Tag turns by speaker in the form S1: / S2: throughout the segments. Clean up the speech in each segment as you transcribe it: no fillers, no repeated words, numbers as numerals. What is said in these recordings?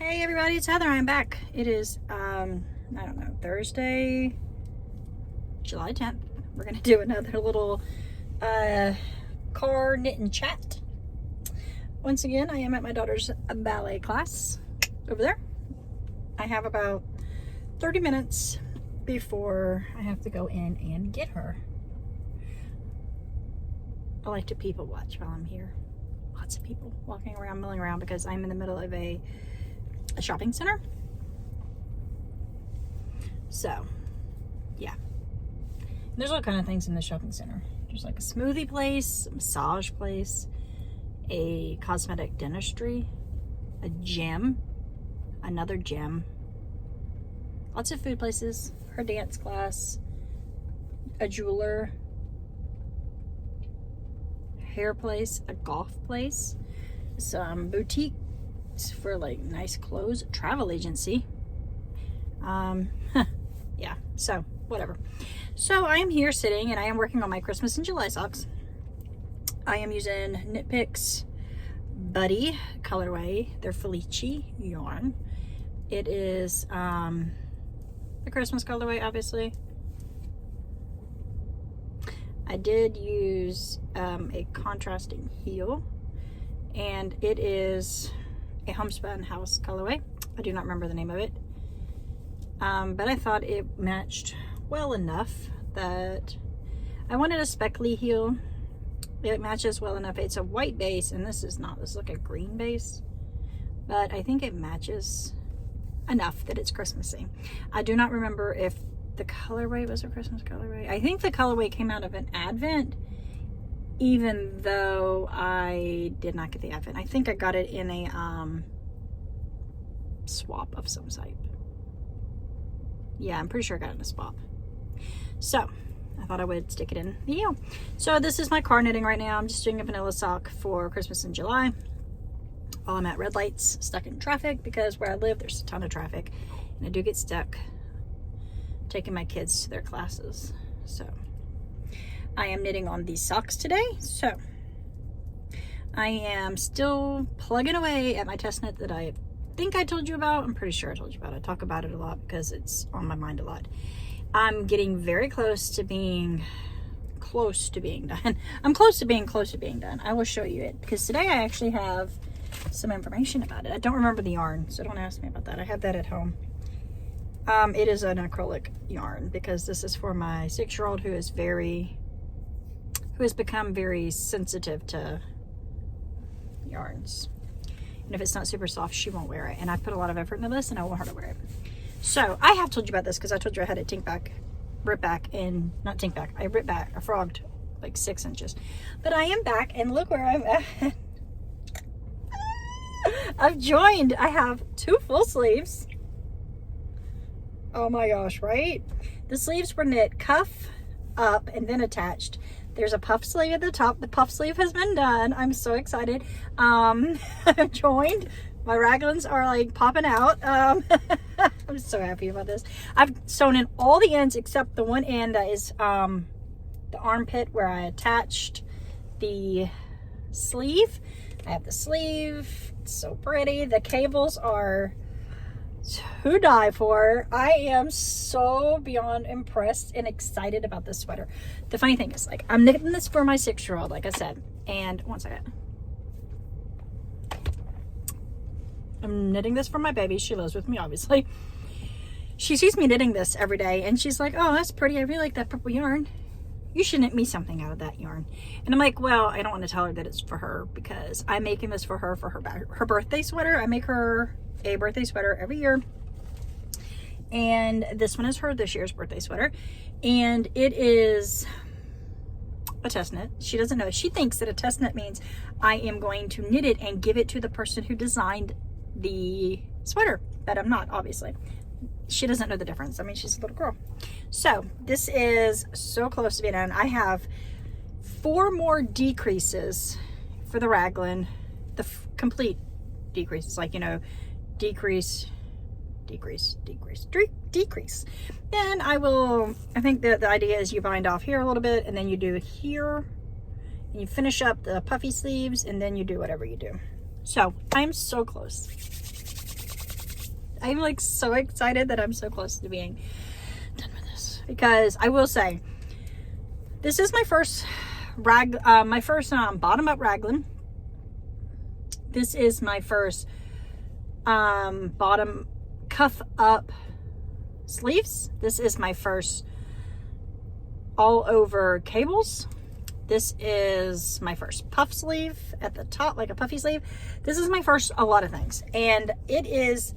S1: Hey everybody, it's Heather. I'm back. It is, Thursday, July 10th. We're going to do another little car knit and chat. Once again, I am at my daughter's ballet class over there. I have about 30 minutes before I have to go in and get her. I like to people watch while I'm here. Lots of people walking around, milling around because I'm in the middle of a shopping center. So, yeah. There's all kind of things in the shopping center. There's like a smoothie place, a massage place, a cosmetic dentistry, a gym, another gym, lots of food places, her dance class, a jeweler, hair place, a golf place, some boutiques for like nice clothes, travel agency. Yeah, so whatever. So I am here sitting and I am working on my Christmas and July socks. I am using Knit Picks Buddy colorway. They're Felici yarn. It is the Christmas colorway, obviously. I did use a contrasting heel, and it is a homespun house colorway. I do not remember the name of it, but I thought it matched well enough that I wanted a speckly heel. It matches well enough. It's a white base, and this is not. This is like a green base, but I think it matches enough that it's Christmassy. I do not remember if the colorway was a Christmas colorway. I think the colorway came out of an Advent, even though I did not get the Advent. I think I got it in a swap of some type. Yeah, I'm pretty sure I got it in a swap. So I thought I would stick it in the heel. So this is my car knitting right now. I'm just doing a vanilla sock for Christmas in July while I'm at red lights, stuck in traffic, because where I live there's a ton of traffic and I do get stuck taking my kids to their classes. So I am knitting on these socks today. So I am still plugging away at my test knit that I think I told you about. I'm pretty sure I told you about it. I talk about it a lot because it's on my mind a lot. I'm getting very close to being done. I'm close to being done. I will show you it because today I actually have some information about it. I don't remember the yarn, so don't ask me about that. I have that at home. It is an acrylic yarn because this is for my 6-year-old who has become very sensitive to yarns. And if it's not super soft, she won't wear it. And I put a lot of effort into this and I want her to wear it. So I have told you about this because I told you I had a I frogged like 6 inches. But I am back and look where I'm at. I've joined. I have 2 full sleeves. Oh my gosh, right? The sleeves were knit cuff up and then attached. There's a puff sleeve at the top. The puff sleeve has been done. I'm so excited. I've joined. My raglans are like popping out. I'm so happy about this. I've sewn in all the ends except the one end that is the armpit where I attached the sleeve. I have the sleeve. It's so pretty. The cables are to die for. I am so beyond impressed and excited about this sweater. The funny thing is, like, I'm knitting this for my 6-year-old, like I said. And one second. I'm knitting this for my baby. She lives with me, obviously. She sees me knitting this every day, and she's like, "Oh, that's pretty. I really like that purple yarn. You should knit me something out of that yarn." And I'm like, well, I don't want to tell her that it's for her because I'm making this for her birthday sweater. I make her a birthday sweater every year, and this one is this year's birthday sweater, and it is a test knit. She doesn't know. She thinks that a test knit means I am going to knit it and give it to the person who designed the sweater, but I'm not, obviously. She doesn't know the difference. I mean, she's a little girl. So this is so close to being done. I have 4 more decreases for the raglan, the complete decreases, like, you know, decrease. Then I think that the idea is you bind off here a little bit and then you do here and you finish up the puffy sleeves and then you do whatever you do. So I'm so close. I'm like so excited that I'm so close to being done with this, because I will say this is my first bottom up raglan. This is my first bottom cuff up sleeves. This is my first all over cables. This is my first puff sleeve at the top, like a puffy sleeve. This is my first a lot of things, and it is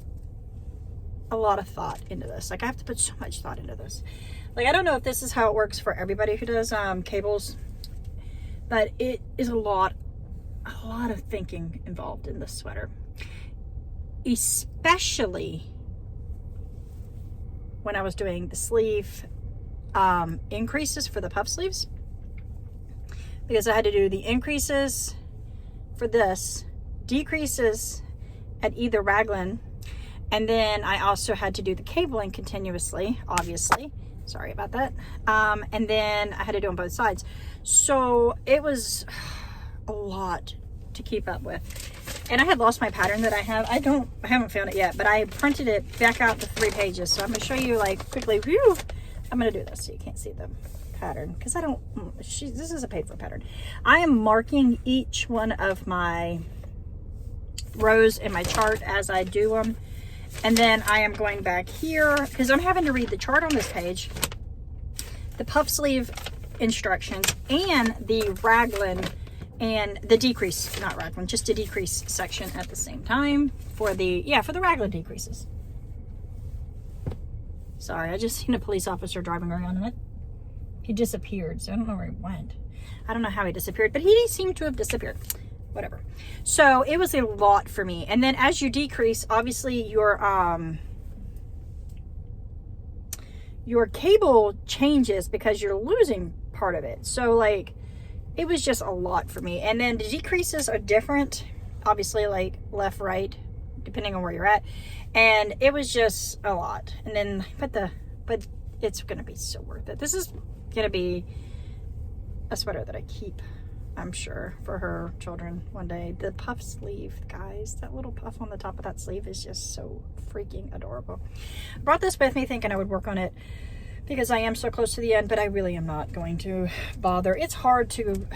S1: a lot of thought into this. Like, I have to put so much thought into this. Like, I don't know if this is how it works for everybody who does cables, but it is a lot of thinking involved in this sweater, especially when I was doing the sleeve increases for the puff sleeves, because I had to do the increases for this, decreases at either raglan, and then I also had to do the cabling continuously, obviously. Sorry about that. And then I had to do on both sides. So it was a lot to keep up with. And I had lost my pattern that I have. I haven't found it yet, but I printed it back out to 3 pages. So I'm going to show you like quickly. Whew, I'm going to do this so you can't see the pattern, because I don't, this is a paid for pattern. I am marking each one of my rows in my chart as I do them. And then I am going back here, because I'm having to read the chart on this page, the puff sleeve instructions, and the raglan and the decrease, not raglan, just a decrease section at the same time for the raglan decreases. Sorry, I just seen a police officer driving around and he disappeared, so I don't know where he went. I don't know how he disappeared, but he seemed to have disappeared. Whatever. So it was a lot for me. And then as you decrease, obviously your cable changes because you're losing part of it. So like, it was just a lot for me. And then the decreases are different, obviously, like left, right, depending on where you're at. And it was just a lot. And then, but it's going to be so worth it. This is going to be a sweater that I keep, I'm sure, for her children one day. The puff sleeve, guys, that little puff on the top of that sleeve is just so freaking adorable. I brought this with me thinking I would work on it because I am so close to the end, but I really am not going to bother. It's hard to,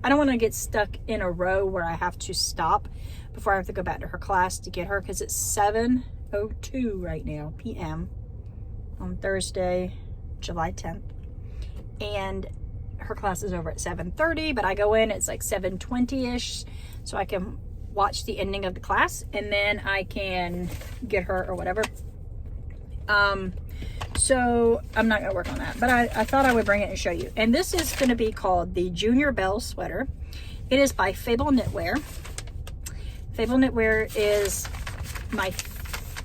S1: I don't want to get stuck in a row where I have to stop before I have to go back to her class to get her, because it's 7:02 right now p.m. on Thursday, July 10th. And her class is over at 7:30, but I go in, it's like 7:20-ish, so I can watch the ending of the class and then I can get her or whatever. So I'm not gonna work on that, but I thought I would bring it and show you. And this is gonna be called the Junior Belle sweater. It is by Fable Knitwear. Fable Knitwear is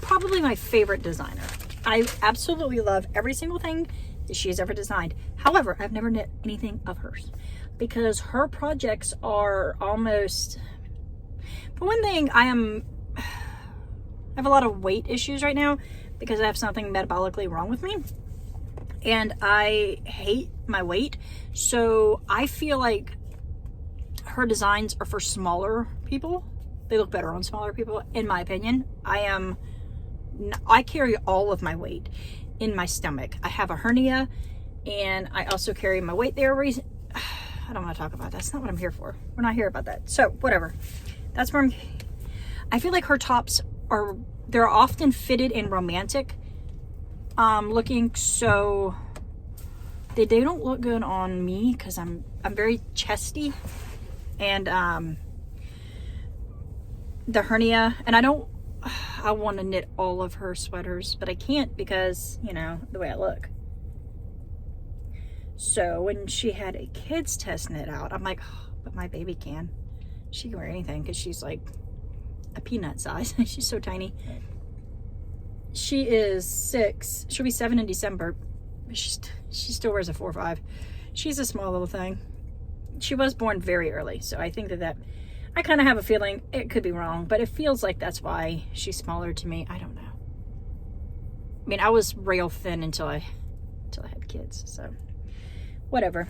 S1: probably my favorite designer. I absolutely love every single thing that she's ever designed. However, I've never knit anything of hers because her projects are almost, for one thing, I have a lot of weight issues right now because I have something metabolically wrong with me and I hate my weight. So I feel like her designs are for smaller people. They look better on smaller people, in my opinion. I carry all of my weight in my stomach. I have a hernia and I also carry my weight there. I don't want to talk about that. That's not what I'm here for. We're not here about that. So whatever. That's where I feel like her tops they're often fitted in romantic looking, so they don't look good on me because I'm very chesty, and the hernia, and I want to knit all of her sweaters, but I can't because, you know, the way I look. So when she had a kids test knit out, I'm like, oh, but my baby can. She can wear anything because she's like a peanut size. She's so tiny. She is 6. She'll be 7 in December. She still wears a 4-5. She's a small little thing. She was born very early, so I think that I kind of have a feeling, it could be wrong, but it feels like that's why she's smaller to me. I don't know. I mean, I was rail thin until I had kids, so whatever.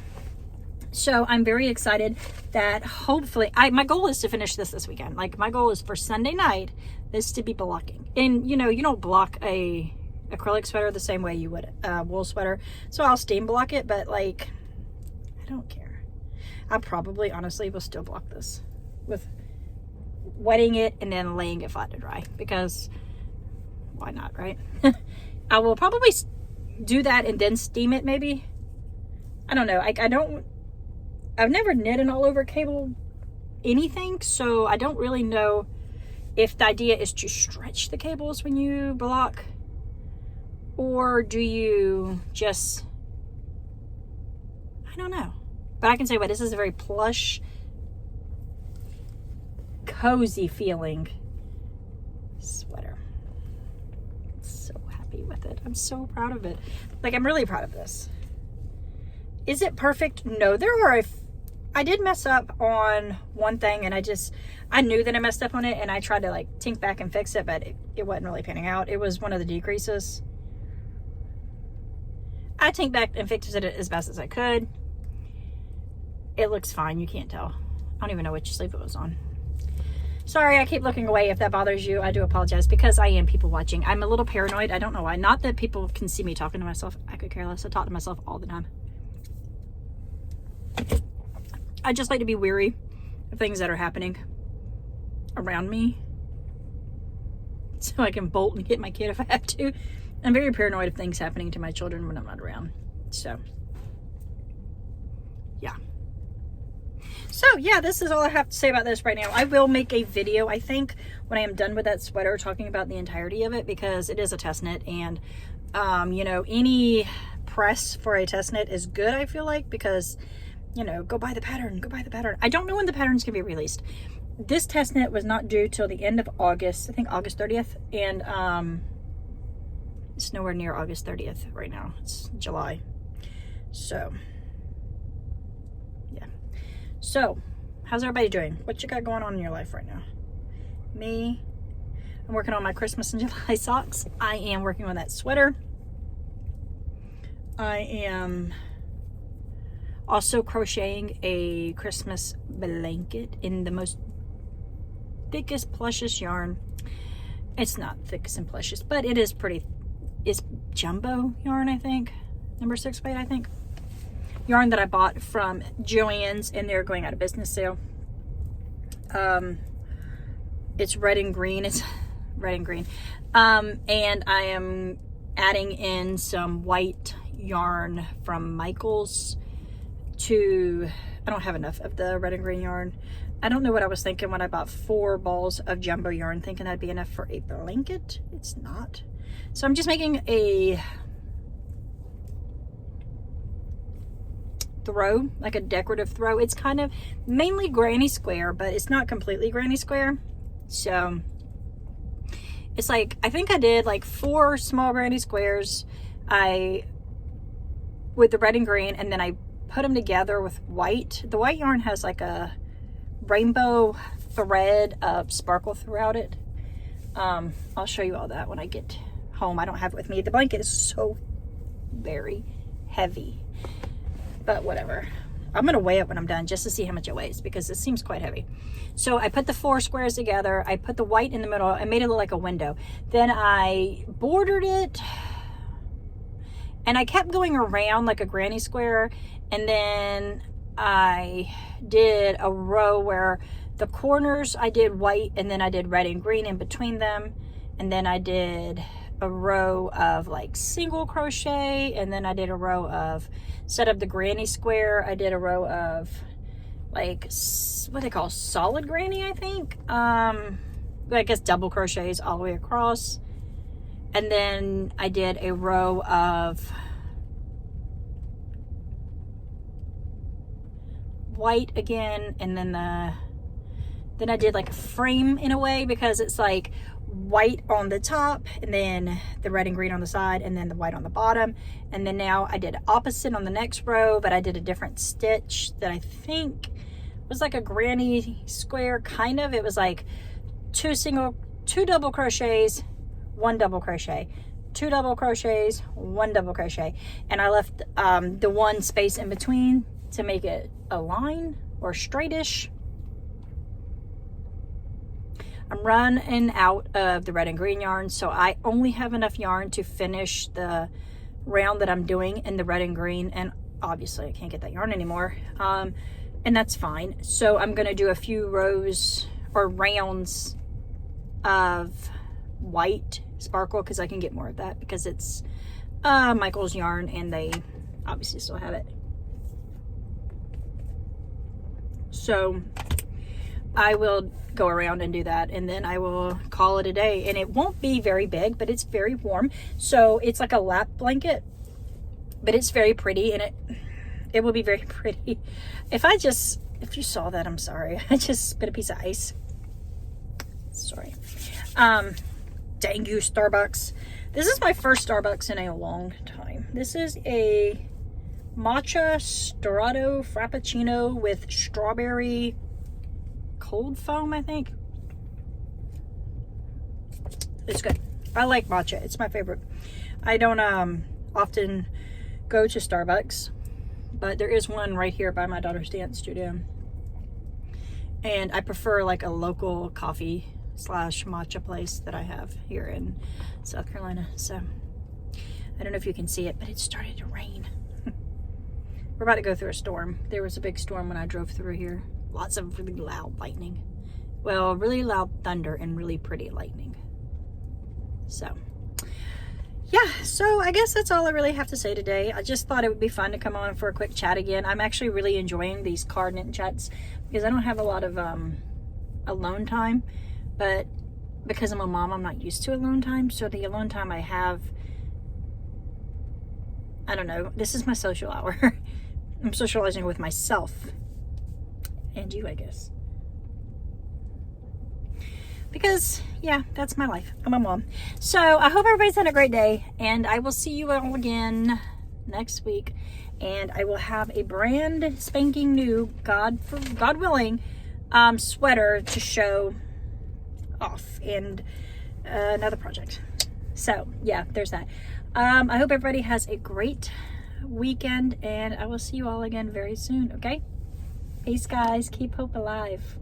S1: So I'm very excited that hopefully, my goal is to finish this weekend. Like, my goal is for Sunday night, this to be blocking. And you know, you don't block a acrylic sweater the same way you would a wool sweater. So I'll steam block it, but like, I don't care. I probably honestly will still block this with wetting it and then laying it flat to dry, because why not, right? I will probably do that and then steam it maybe. I don't know. I've never knit an all over cable anything, so I don't really know if the idea is to stretch the cables when you block, or do you just, I don't know. But I can say, this is a very plush, cozy feeling sweater. So happy with it. I'm so proud of it. Like, I'm really proud of this. Is it perfect? No, I did mess up on one thing, and I knew that I messed up on it, and I tried to like tink back and fix it, but it wasn't really panning out. It was one of the decreases. I tinked back and fixed it as best as I could. It looks fine. You can't tell. I don't even know which sleeve it was on. Sorry, I keep looking away. If that bothers you, I do apologize, because I am people watching. I'm a little paranoid. I don't know why. Not that people can see me talking to myself. I could care less. I talk to myself all the time. I just like to be weary of things that are happening around me, so I can bolt and get my kid if I have to. I'm very paranoid of things happening to my children when I'm not around. So, yeah. So, yeah, this is all I have to say about this right now. I will make a video, I think, when I am done with that sweater, talking about the entirety of it, because it is a test knit, and, you know, any press for a test knit is good, I feel like, because, you know, go buy the pattern, go buy the pattern. I don't know when the patterns can be released. This test knit was not due till the end of August, I think August 30th, and it's nowhere near August 30th right now. It's July. So, yeah. So, how's everybody doing? What you got going on in your life right now? Me, I'm working on my Christmas and July socks. I am working on that sweater. I am also crocheting a Christmas blanket in the most thickest, plushest yarn. It's not thickest and plushest, but it is pretty. It's jumbo yarn, I think. Number 6 weight, I think. Yarn that I bought from Joann's, and they're going out of business sale. It's red and green. It's red and green. And I am adding in some white yarn from Michael's to, I don't have enough of the red and green yarn. I don't know what I was thinking when I bought 4 balls of jumbo yarn, thinking that'd be enough for a blanket. It's not. So I'm just making a throw, like a decorative throw. It's kind of mainly granny square, but it's not completely granny square. So it's like, I think I did like 4 small granny squares with the red and green, and then I put them together with white. The white yarn has like a rainbow thread of sparkle throughout it. I'll show you all that when I get home. I don't have it with me. The blanket is so very heavy, but whatever. I'm gonna weigh it when I'm done just to see how much it weighs, because it seems quite heavy. So I put the 4 squares together. I put the white in the middle. I made it look like a window. Then I bordered it, and I kept going around like a granny square. And then I did a row where the corners I did white, and then I did red and green in between them. And then I did a row of like single crochet, and then I did a row of, instead of the granny square, I did a row of like what they call solid granny, I think. I guess double crochets all the way across. And then I did a row of white again, and then I did like a frame in a way, because it's like white on the top, and then the red and green on the side, and then the white on the bottom. And then now I did opposite on the next row, but I did a different stitch that I think was like a granny square, kind of. It was like 2 double crochets, 1 double crochet, 2 double crochets, 1 double crochet, and I left the 1 space in between to make it a line or straightish. I'm running out of the red and green yarn, so I only have enough yarn to finish the round that I'm doing in the red and green, and obviously I can't get that yarn anymore, and that's fine. So I'm going to do a few rows or rounds of white sparkle, because I can get more of that, because it's Michael's yarn and they obviously still have it. So I will go around and do that, and then I will call it a day. And it won't be very big, but it's very warm, so it's like a lap blanket, but it's very pretty, and it will be very pretty. If you saw that, I'm sorry. I just spit a piece of ice. Sorry. Dang you, Starbucks. This is my first Starbucks in a long time. This is a matcha Storado Frappuccino with strawberry cold foam, I think. It's good. I like matcha. It's my favorite. I don't often go to Starbucks, but there is one right here by my daughter's dance studio, and I prefer like a local coffee / matcha place that I have here in South Carolina. So I don't know if you can see it, but it started to rain. We're about to go through a storm. There was a big storm when I drove through here. Lots of really loud lightning. Well, really loud thunder and really pretty lightning. So yeah, so I guess that's all I really have to say today. I just thought it would be fun to come on for a quick chat again. I'm actually really enjoying these card knit chats because I don't have a lot of alone time, but because I'm a mom, I'm not used to alone time. So the alone time I have, I don't know, this is my social hour. I'm socializing with myself and you, I guess. Because, yeah, that's my life. I'm a mom. So I hope everybody's had a great day, and I will see you all again next week. And I will have a brand spanking new, God willing, sweater to show off, and another project. So yeah, there's that. I hope everybody has a great weekend, and I will see you all again very soon. Okay, peace guys, keep hope alive.